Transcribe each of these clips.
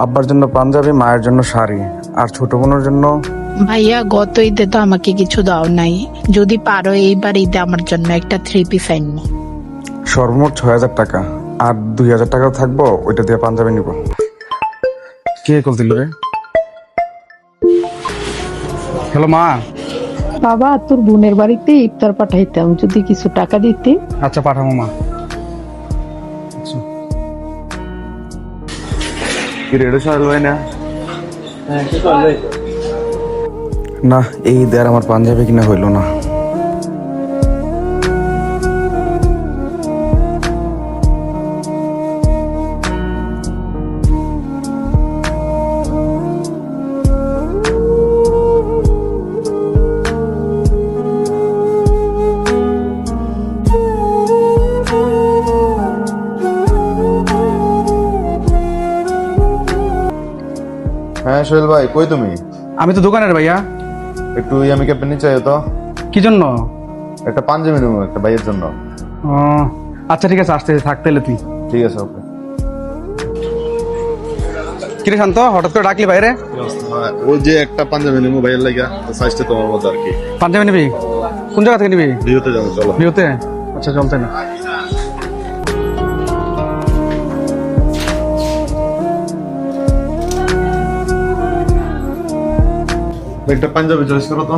আব্বার জন্য পাঞ্জাবি, মায়ের জন্য শাড়ি, আর ছোট বোনের জন্য। ভাইয়া গত ঈদে তো আমাকে কিছু দাও নাই, যদি পারো এইবার ঈদে আমার জন্য একটা 3 পিস আইন। সর্বমোট 6,000 টাকা, আর 2,000 টাকাও থাকবো, ওইটা দিয়ে পাঞ্জাবি নিব। কে কল দিল রে? হ্যালো মা। বাবা, তোর বোনের বাড়িতে ইফতার পাঠাইতাম, যদি কিছু টাকা দিতে। আচ্ছা পাঠাবো মা। কি রেডো সাহেল ভাই না? না, এই ঈদে আর আমার পাঞ্জাবি কিনা হইল না। হ্যাঁ সোহেল ভাই, কই তুমি? আমি তো দোকানের ভাইয়া। একটু আমি ক্যাপ্টেন চাই তো। কি জন্য? একটা পাঞ্জাবি নেবো একটা ভাইয়ের জন্য। ও আচ্ছা ঠিক আছে, আসতে থাকতে এলে তুই। ঠিক আছে, ওকে। কিরে শান্ত, হঠাৎ করে ডাকলি বাইরে? ওই যে একটা পাঞ্জাবি নেবো ভাইয়ের লাগা, সাইজটা তোমার মতো আর কি। পাঞ্জাবি নিবি? কোন জায়গা থেকে নিবি? ভিউতে যাবো, চলো। ভিউতে? আচ্ছা চলতে না। একটা পাঞ্জাবি চয়েস করো তো।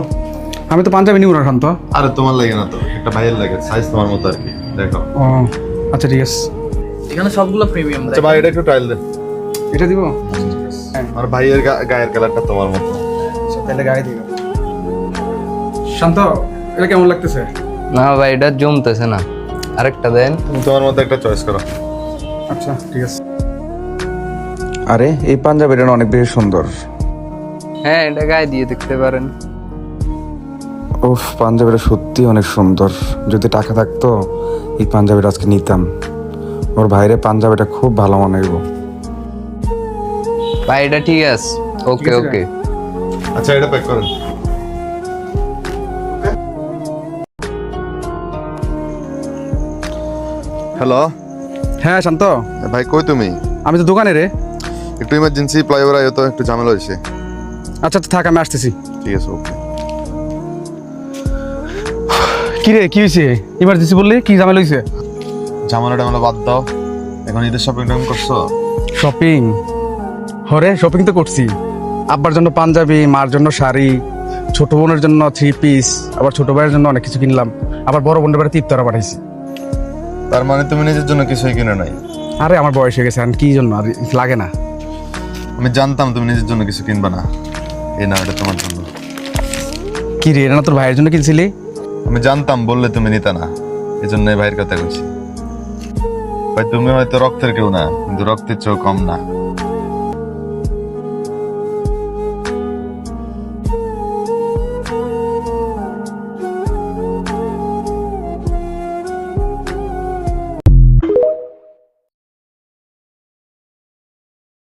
আমি তো পাঞ্জাবি নিব না শান্ত। আরে তোমার লাগে না তো, একটা ভাইয়ের লাগে, সাইজ তোমার মতো আর কি, দেখো। ও আচ্ছা ঠিক আছে। এখানে সবগুলো প্রিমিয়াম। আচ্ছা ভাই, এটা একটু ট্রায়াল দে। এটা দিব? আর ভাইয়ের গায়ের কালারটা তোমার মতো। তাহলে গায়ে দিব। শান্ত, এটা কেমন লাগতেছে? না ভাই, এটা জমতেছে না, আরেকটা দেন। তুমি তোমার মতো একটা চয়েস করো। আচ্ছা ঠিক আছে। আরে এই পাঞ্জাবিটা না অনেক বেশি সুন্দর। হ্যাঁ, এটা গায়ে দিয়ে দেখতে পারেন। উফ, পাঞ্জাবিটা সত্যি অনেক সুন্দর। যদি টাকা থাকতো এই পাঞ্জাবিটা আজকে নিতাম। ওর ভাইরে পাঞ্জাবিটা খুব ভালো মনে হইব। ভাই এটা ঠিক আছে, ওকে আছে? ওকে। আচ্ছা, এটা প্যাক করেন। হ্যালো হ্যাঁ শান্ত, ভাই, কই তুমি? আমি তো দোকানে রে। একটু ইমার্জেন্সি ফ্লাইওভার আয়ো তো, একটু ঝামেলা হয়েছে। আচ্ছা থাক, আমি আসতেছি। ঠিক আছে, ওকে। কি রে, কি হয়েছে? ইমার্জেন্সি বললি, কি ঝামেলা হয়েছে? ঝামেলা টামেলা বাদ দাও, এখন ঈদের শপিং টাইম করছো? শপিং? হরে শপিং তো করছি। আব্বার জন্য পাঞ্জাবি, মার জন্য শাড়ি, ছোট বোনের জন্য 3 পিস, আবার ছোট ভাইয়ের জন্য অনেক কিছু কিনলাম। আবার বড় বোনের বাড়িতে ইফতারা পাঠাইছি। তার মানে তুমি নিজের জন্য কিছুই কিনে নাই? আরে আমার বয়স হয়ে গেছে, আর কি জন্য, আর লাগে না। আমি জানতাম তুমি নিজের জন্য কিছু কিনবা না। এই না, এটা তোমার জন্য। কি রে, এটা না তোর ভাইয়ের জন্য কিনছিলি? আমি জানতাম বললে তুমি নিতা না, এই জন্য ভাইয়ের কথা বলছি। ভাই তুমি হয়তো রক্তের কেউ না, কিন্তু রক্তের চেয়েও কম না।